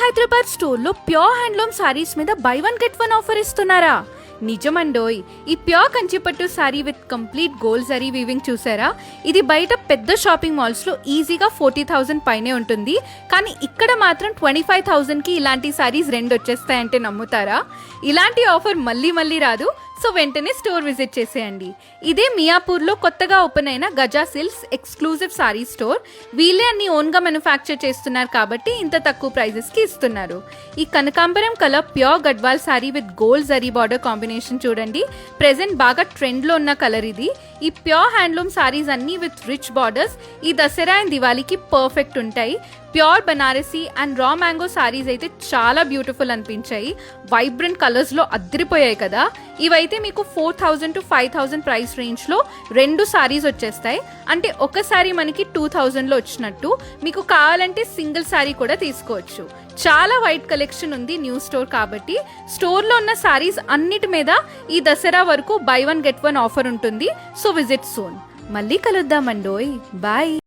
హైదరాబాద్ స్టోర్లో pure handloom saris మీద by one get one offer ఇస్తున్నారా? నిజమండోయ్. ఈ pure Kanchipattu sorry with complete gold zari weaving చూసారా? ఇది బయట పెద్ద షాపింగ్ మాల్స్లో ఈజీగా 40,000 పైనే ఉంటుంది. కానీ ఇక్కడ మాత్రం 25,000కి ఇలాంటి సారీస్ 2 వచ్చేస్తాయంటే నమ్ముతారా? ఇలాంటి ఆఫర్ మళ్ళీ మళ్ళీ రాదు. సో వెంటనే స్టోర్ విజిట్ చేసేయండి. ఇదే మియాపూర్లో కొత్తగా ఓపెన్ అయిన Gaza silks exclusive sorry store. వీళ్ళే అన్ని ఓన్గా మ్యానుఫ్యాక్చర్ చేస్తున్నారు కాబట్టి ఇంత తక్కువ ప్రైజెస్కి ఇస్తున్నారు. ఈ కనకాంబరం colour pure Gadwal sorry with gold zari border combination చూడండి. ప్రెజెంట్ బాగా ట్రెండ్లో ఉన్న కలర్ ఇది. ఈ ప్యూర్ హ్యాండ్లూమ్ సారీస్ అన్నీ విత్ రిచ్ బార్డర్స్ ఈ దసరా అండ్ దివాళీకి పర్ఫెక్ట్ ఉంటాయి. Pure Banarasi and raw mango saris అయితే చాలా బ్యూటిఫుల్ అనిపించాయి. వైబ్రెంట్ కలర్స్లో అద్దరిపోయాయి కదా. ఇవైతే మీకు 4,000 to 5,000 ప్రైస్ రేంజ్లో 2 సారీస్ వచ్చేస్తాయి. అంటే ఒక సారీ మనకి 2,000లో వచ్చినట్టు. మీకు కావాలంటే సింగిల్ సారీ కూడా తీసుకోవచ్చు. చాలా వైట్ కలెక్షన్ ఉంది న్యూ స్టోర్ కాబట్టి. స్టోర్లో ఉన్న సారీస్ అన్నిటి మీద ఈ దసరా వరకు buy one get one offer ఉంటుంది. So visit soon. మళ్ళీ కలుద్దామండోయ్. బాయ్.